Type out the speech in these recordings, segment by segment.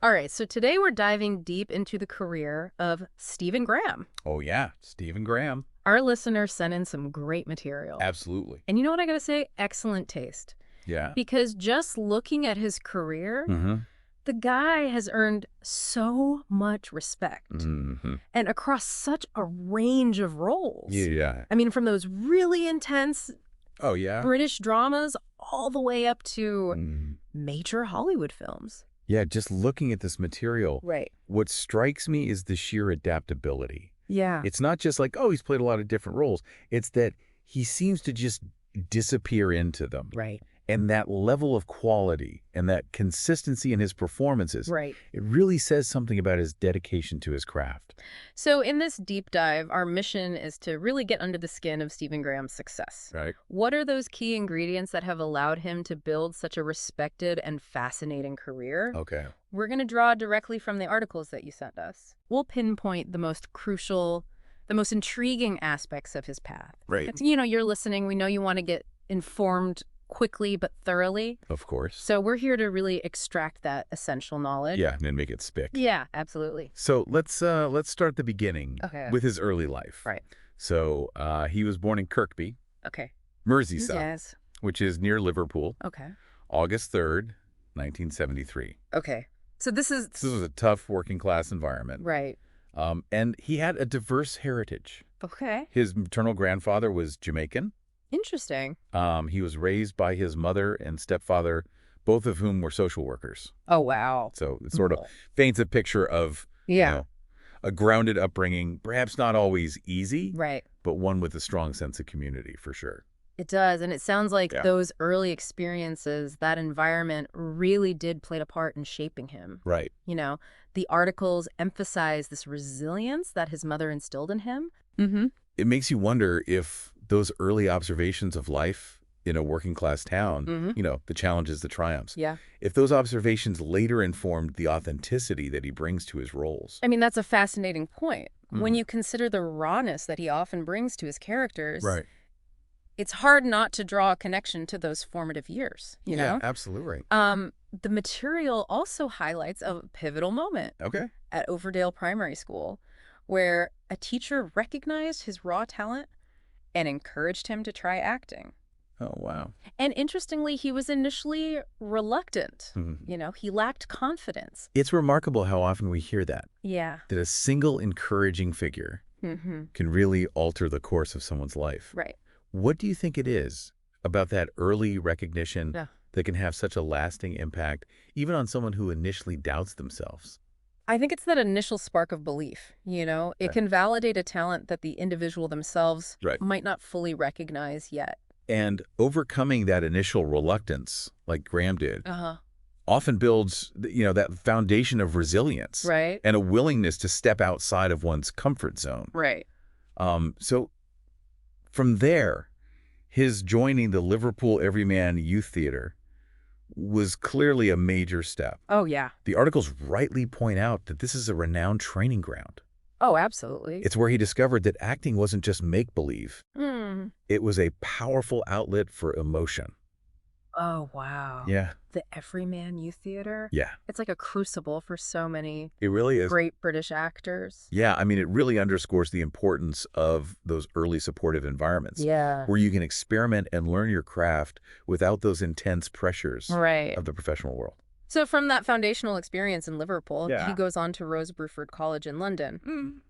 All right, so today we're diving deep into the career of Stephen Graham. Oh, yeah. Stephen Graham. Our listeners sent in some great material. Absolutely. And you know what I gotta say? Excellent taste. Yeah. Because just looking at his career, Mm-hmm. the guy has earned so much respect. Mm-hmm. And across such a range of roles. Yeah. I mean, from those really intense Oh, yeah. British dramas all the way up to Mm. major Hollywood films. Yeah, just looking at this material, Right. what strikes me is the sheer adaptability. Yeah. It's not just like, oh, he's played a lot of different roles. It's that he seems to just disappear into them. Right. And that level of quality and that consistency in his performances, Right. it really says something about his dedication to his craft. So in this deep dive, our mission is to really get under the skin of Stephen Graham's success. Right. What are those key ingredients that have allowed him to build such a respected and fascinating career? Okay. We're going to draw directly from the articles that you sent us. We'll pinpoint the most crucial, the most intriguing aspects of his path. Right. It's, you know, you're listening. We know you want to get informed quickly but thoroughly. Of course. So we're here to really extract that essential knowledge. Yeah, and then make it spick. Yeah, absolutely. So let's start the beginning with his early life. Right. So he was born in Kirkby, Okay. Merseyside, Yes. which is near Liverpool, Okay. August 3rd, 1973. Okay. So this is... This was a tough working class environment. Right. And he had a diverse heritage. Okay. His maternal grandfather was Jamaican. Interesting. He was raised by his mother and stepfather, both of whom were social workers. Oh, wow. So it sort of paints a picture of a grounded upbringing, perhaps not always easy, Right. but one with a strong sense of community for sure. It does. And it sounds like those early experiences, that environment really did play a part in shaping him. Right. You know, the articles emphasize this resilience that his mother instilled in him. Mm-hmm. It makes you wonder if those early observations of life in a working class town, you know, the challenges, the triumphs, if those observations later informed the authenticity that he brings to his roles. I mean, that's a fascinating point. When you consider the rawness that he often brings to his characters, Right. it's hard not to draw a connection to those formative years, you know? Absolutely. The material also highlights a pivotal moment at Overdale Primary School, where a teacher recognized his raw talent and encouraged him to try acting. Oh, wow. And interestingly, he was initially reluctant. You know, he lacked confidence. It's remarkable how often we hear that. Yeah. That a single encouraging figure can really alter the course of someone's life. Right. What do you think it is about that early recognition that can have such a lasting impact, even on someone who initially doubts themselves? I think it's that initial spark of belief, you know? It can validate a talent that the individual themselves might not fully recognize yet. And overcoming that initial reluctance, like Graham did, often builds, you know, that foundation of resilience and a willingness to step outside of one's comfort zone. Right. So from there, his joining the Liverpool Everyman Youth Theatre was clearly a major step. Oh, yeah. The articles rightly point out that this is a renowned training ground. Oh, absolutely. It's where he discovered that acting wasn't just make-believe. It was a powerful outlet for emotion. Oh, wow. Yeah. The Everyman Youth Theatre? Yeah. It's like a crucible for so many It really is. great British actors. Yeah, I mean, it really underscores the importance of those early supportive environments. Yeah. Where you can experiment and learn your craft without those intense pressures of the professional world. So from that foundational experience in Liverpool, he goes on to Rose Bruford College in London.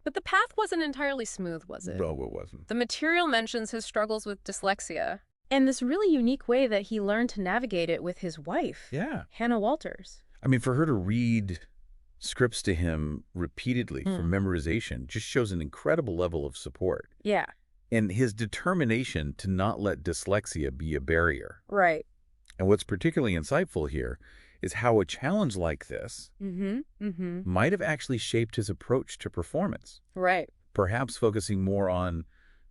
But the path wasn't entirely smooth, was it? No, it wasn't. The material mentions his struggles with dyslexia and this really unique way that he learned to navigate it with his wife, Hannah Walters. I mean, for her to read scripts to him repeatedly for memorization just shows an incredible level of support. Yeah. And his determination to not let dyslexia be a barrier. Right. And what's particularly insightful here is how a challenge like this might have actually shaped his approach to performance. Right. Perhaps focusing more on,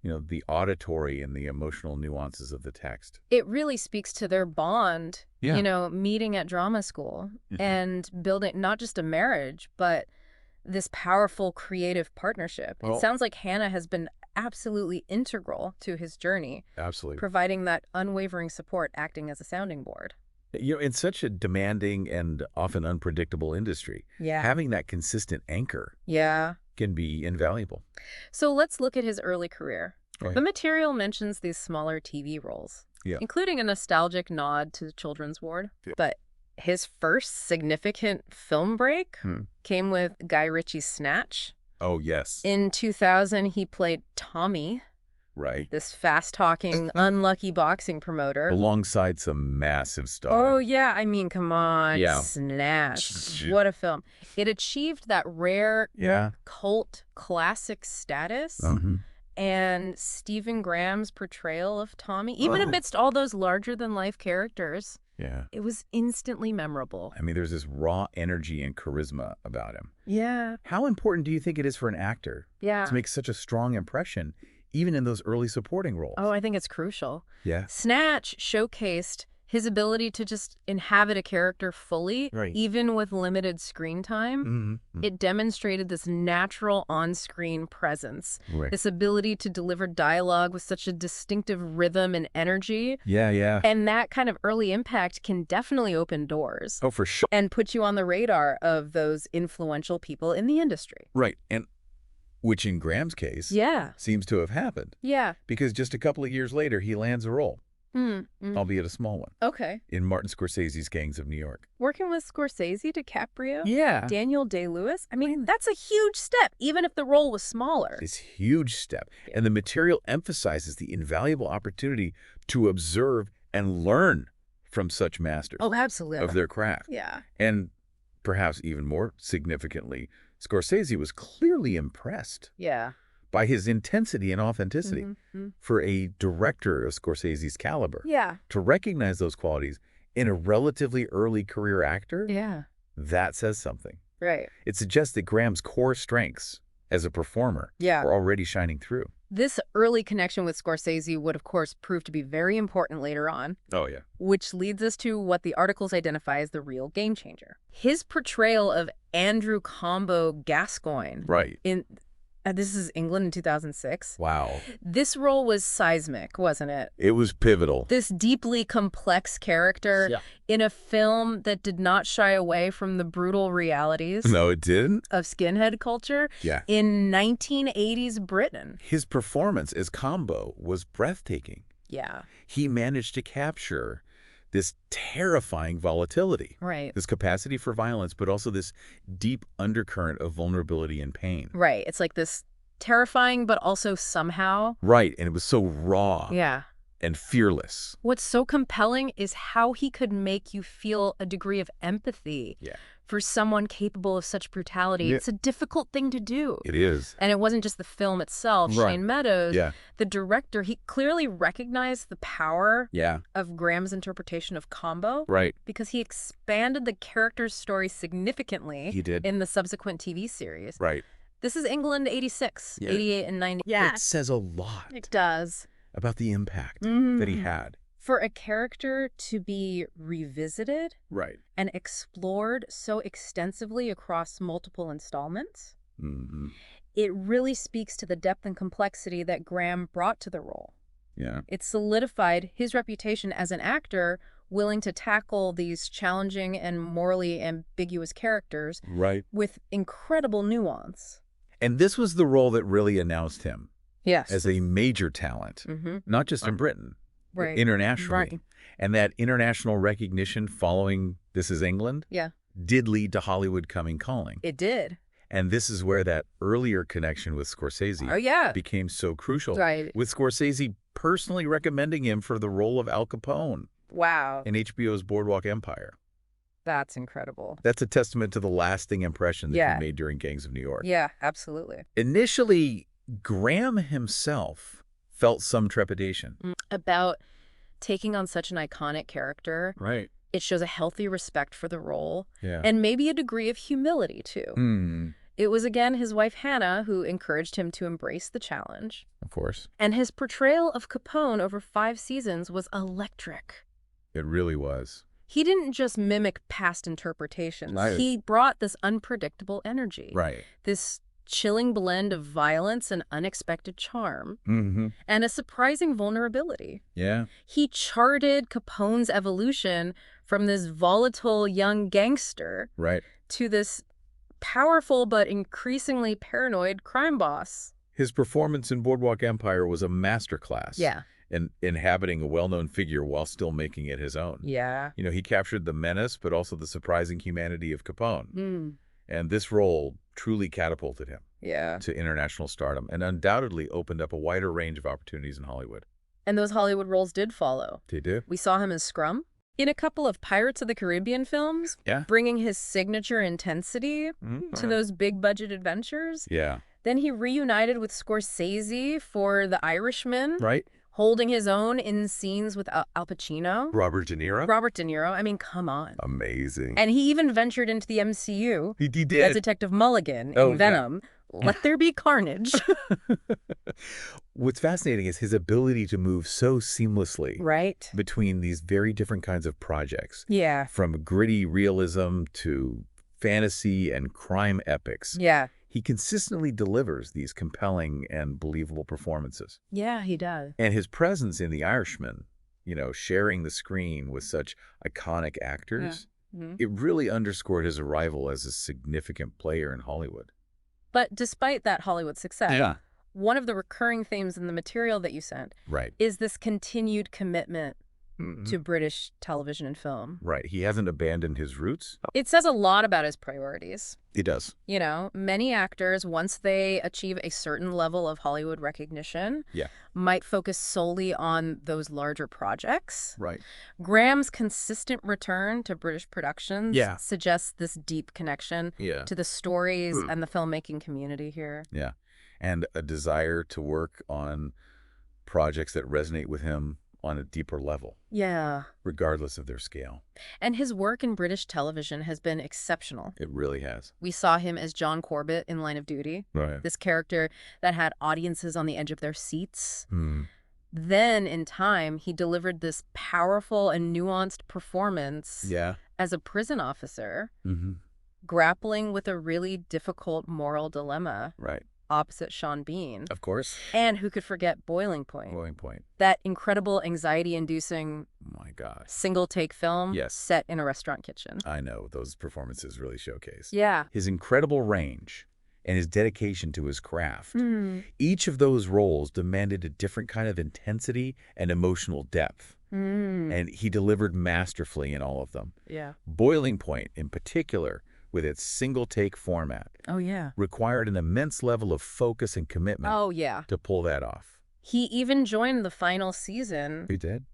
you know, the auditory and the emotional nuances of the text. It really speaks to their bond, you know, meeting at drama school and building not just a marriage, but this powerful creative partnership. It sounds like Hannah has been absolutely integral to his journey. Absolutely. Providing that unwavering support, acting as a sounding board. In such a demanding and often unpredictable industry, having that consistent anchor can be invaluable. So let's look at his early career. The material mentions these smaller TV roles, including a nostalgic nod to the Children's Ward. But his first significant film break came with Guy Ritchie's Snatch. Oh, yes. In 2000, he played Tommy. Right. This fast-talking, unlucky boxing promoter. Alongside some massive stars. Oh, yeah. I mean, come on. Snatch. What a film. It achieved that rare cult classic status. And Stephen Graham's portrayal of Tommy, even amidst all those larger-than-life characters, it was instantly memorable. I mean, there's this raw energy and charisma about him. Yeah. How important do you think it is for an actor to make such a strong impression, even in those early supporting roles? Oh, I think it's crucial. Yeah. Snatch showcased his ability to just inhabit a character fully, even with limited screen time. It demonstrated this natural on-screen presence, this ability to deliver dialogue with such a distinctive rhythm and energy. And that kind of early impact can definitely open doors. Oh, for sure. And put you on the radar of those influential people in the industry. Right. And which in Graham's case seems to have happened. Because just a couple of years later, he lands a role. Albeit a small one. Okay. In Martin Scorsese's Gangs of New York. Working with Scorsese, DiCaprio, Daniel Day-Lewis. I mean, that's a huge step, even if the role was smaller. It's a huge step. And the material emphasizes the invaluable opportunity to observe and learn from such masters. Oh, absolutely. Of their craft. And perhaps even more significantly, Scorsese was clearly impressed. By his intensity and authenticity. For a director of Scorsese's caliber. To recognize those qualities in a relatively early career actor, that says something. It suggests that Graham's core strengths as a performer are already shining through. This early connection with Scorsese would, of course, prove to be very important later on. Oh, yeah. Which leads us to what the articles identify as the real game changer. His portrayal of Andrew Combo Gascoigne. In this is England in 2006. Wow. This role was seismic, wasn't it? It was pivotal. This deeply complex character in a film that did not shy away from the brutal realities. No, it didn't. Of skinhead culture. In 1980s Britain. His performance as Combo was breathtaking. He managed to capture this terrifying volatility. This capacity for violence, but also this deep undercurrent of vulnerability and pain. It's like this terrifying, but also somehow. And it was so raw. And fearless. What's so compelling is how he could make you feel a degree of empathy for someone capable of such brutality. It's a difficult thing to do. It is. And it wasn't just the film itself. Shane Meadows, the director, he clearly recognized the power of Graham's interpretation of Combo. Because he expanded the character's story significantly in the subsequent TV series. This is England 86, 88, and 90. It says a lot. It does. About the impact that he had. For a character to be revisited and explored so extensively across multiple installments, it really speaks to the depth and complexity that Graham brought to the role. It solidified his reputation as an actor willing to tackle these challenging and morally ambiguous characters with incredible nuance. And this was the role that really announced him as a major talent, not just in Britain, internationally. And that international recognition following This Is England did lead to Hollywood coming calling. It did. And this is where that earlier connection with Scorsese became so crucial. With Scorsese personally recommending him for the role of Al Capone. In HBO's Boardwalk Empire. That's incredible. That's a testament to the lasting impression that he made during Gangs of New York. Absolutely. Initially, Graham himself felt some trepidation. About taking on such an iconic character. It shows a healthy respect for the role. And maybe a degree of humility, too. It was, again, his wife, Hannah, who encouraged him to embrace the challenge. Of course. And his portrayal of Capone over 5 seasons was electric. It really was. He didn't just mimic past interpretations. He brought this unpredictable energy. This chilling blend of violence and unexpected charm, and a surprising vulnerability. Yeah. He charted Capone's evolution from this volatile young gangster to this powerful but increasingly paranoid crime boss. His performance in Boardwalk Empire was a masterclass. Yeah. In inhabiting a well-known figure while still making it his own. Yeah. You know, he captured the menace, but also the surprising humanity of Capone. And this role truly catapulted him to international stardom and undoubtedly opened up a wider range of opportunities in Hollywood. And those Hollywood roles did follow. They did. We saw him as Scrum in a couple of Pirates of the Caribbean films, bringing his signature intensity to those big-budget adventures. Yeah. Then he reunited with Scorsese for The Irishman. Right. Holding his own in scenes with Al Pacino. Robert De Niro? Robert De Niro. I mean, come on. Amazing. And he even ventured into the MCU. He did. As Detective Mulligan in Venom. Yeah. Let there be carnage. What's fascinating is his ability to move so seamlessly between these very different kinds of projects. Yeah. From gritty realism to fantasy and crime epics. Yeah. He consistently delivers these compelling and believable performances. Yeah, he does. And his presence in The Irishman, you know, sharing the screen with such iconic actors, it really underscored his arrival as a significant player in Hollywood. But despite that Hollywood success, one of the recurring themes in the material that you sent is this continued commitment to British television and film. Right. He hasn't abandoned his roots. It says a lot about his priorities. It does. You know, many actors, once they achieve a certain level of Hollywood recognition, might focus solely on those larger projects. Right. Graham's consistent return to British productions suggests this deep connection to the stories and the filmmaking community here. Yeah. And a desire to work on projects that resonate with him on a deeper level. Yeah. Regardless of their scale. And his work in British television has been exceptional. It really has. We saw him as John Corbett in Line of Duty. Right. This character that had audiences on the edge of their seats. Then, in time, he delivered this powerful and nuanced performance as a prison officer, grappling with a really difficult moral dilemma. Right. Opposite Sean Bean. Of course. And who could forget Boiling Point? Boiling Point. That incredible anxiety-inducing single-take film set in a restaurant kitchen. I know. Those performances really showcase. Yeah. His incredible range and his dedication to his craft. Each of those roles demanded a different kind of intensity and emotional depth. And he delivered masterfully in all of them. Yeah. Boiling Point, in particular, with its single-take format, required an immense level of focus and commitment to pull that off. He even joined the final season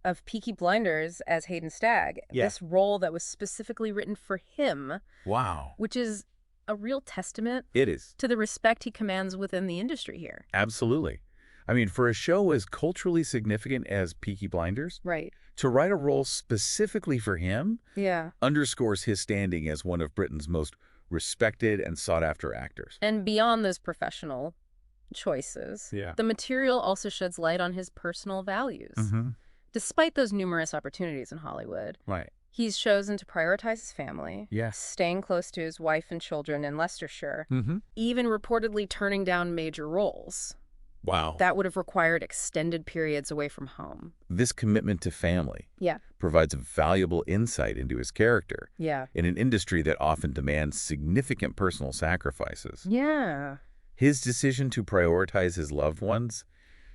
of Peaky Blinders as Hayden Stagg, this role that was specifically written for him. Wow. Which is a real testament to the respect he commands within the industry here. Absolutely. I mean, for a show as culturally significant as Peaky Blinders, to write a role specifically for him underscores his standing as one of Britain's most respected and sought-after actors. And beyond those professional choices, the material also sheds light on his personal values. Despite those numerous opportunities in Hollywood, he's chosen to prioritize his family, staying close to his wife and children in Leicestershire, even reportedly turning down major roles. Wow. That would have required extended periods away from home. This commitment to family provides a valuable insight into his character in an industry that often demands significant personal sacrifices. His decision to prioritize his loved ones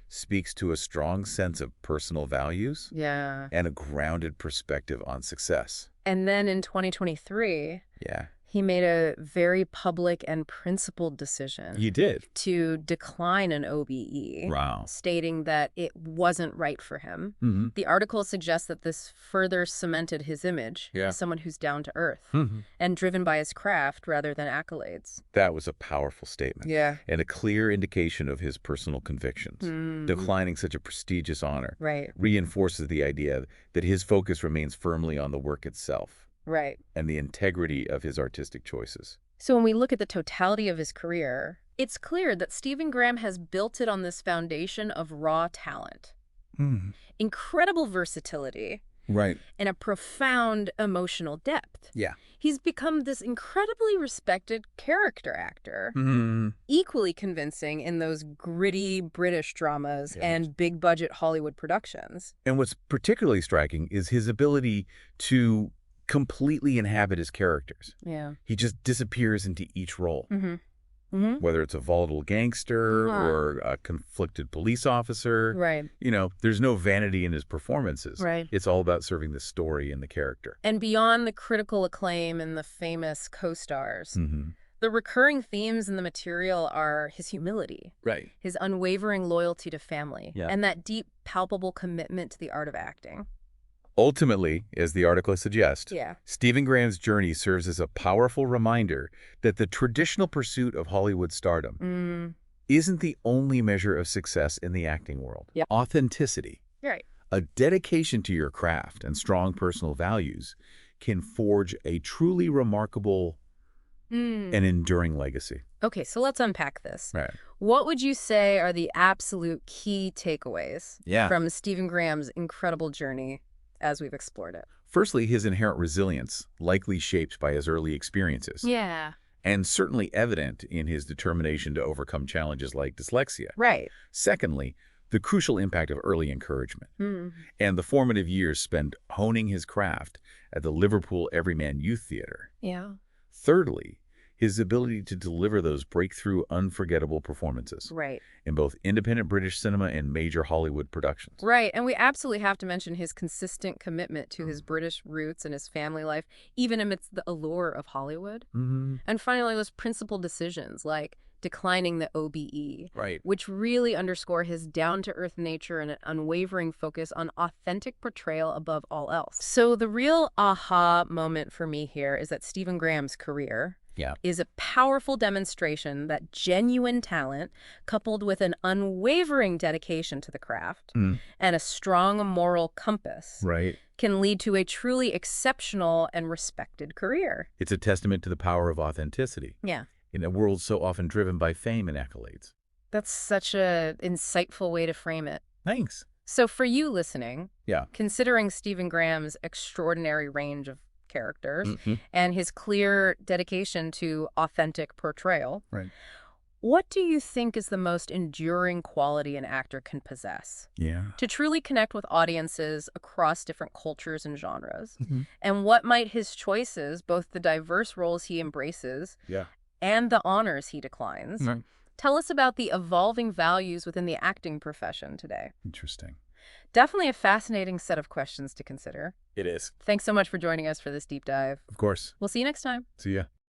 speaks to a strong sense of personal values and a grounded perspective on success. And then in 2023, he made a very public and principled decision. He did. To decline an OBE. Wow. Stating that it wasn't right for him. The article suggests that this further cemented his image as someone who's down to earth and driven by his craft rather than accolades. That was a powerful statement. And a clear indication of his personal convictions. Declining such a prestigious honor reinforces the idea that his focus remains firmly on the work itself. And the integrity of his artistic choices. So when we look at the totality of his career, it's clear that Stephen Graham has built it on this foundation of raw talent, incredible versatility, Right. and a profound emotional depth. Yeah. He's become this incredibly respected character actor, equally convincing in those gritty British dramas and big-budget Hollywood productions. And what's particularly striking is his ability to completely inhabit his characters. Yeah. He just disappears into each role. Whether it's a volatile gangster or a conflicted police officer. Right. There's no vanity in his performances. Right. It's all about serving the story and the character. And beyond the critical acclaim and the famous co-stars, the recurring themes in the material are his humility, Right. his unwavering loyalty to family, and that deep, palpable commitment to the art of acting. Ultimately, as the article suggests, Stephen Graham's journey serves as a powerful reminder that the traditional pursuit of Hollywood stardom isn't the only measure of success in the acting world. Authenticity, a dedication to your craft, and strong personal values can forge a truly remarkable and enduring legacy. Okay, so let's unpack this. Right. What would you say are the absolute key takeaways from Stephen Graham's incredible journey as we've explored it? Firstly, his inherent resilience, likely shaped by his early experiences. And certainly evident in his determination to overcome challenges like dyslexia. Right. Secondly, the crucial impact of early encouragement and the formative years spent honing his craft at the Liverpool Everyman Youth Theatre. Thirdly, his ability to deliver those breakthrough, unforgettable performances in both independent British cinema and major Hollywood productions. Right, and we absolutely have to mention his consistent commitment to his British roots and his family life, even amidst the allure of Hollywood. And finally, those principled decisions like declining the OBE, which really underscore his down-to-earth nature and an unwavering focus on authentic portrayal above all else. So the real aha moment for me here is that Stephen Graham's career is a powerful demonstration that genuine talent, coupled with an unwavering dedication to the craft and a strong moral compass, can lead to a truly exceptional and respected career. It's a testament to the power of authenticity. In a world so often driven by fame and accolades. That's such an insightful way to frame it. Thanks. So for you listening, considering Stephen Graham's extraordinary range of characters and his clear dedication to authentic portrayal, what do you think is the most enduring quality an actor can possess to truly connect with audiences across different cultures and genres? And what might his choices, both the diverse roles he embraces and the honors he declines, tell us about the evolving values within the acting profession today? Interesting. Definitely a fascinating set of questions to consider. It is. Thanks so much for joining us for this deep dive. Of course. We'll see you next time. See ya.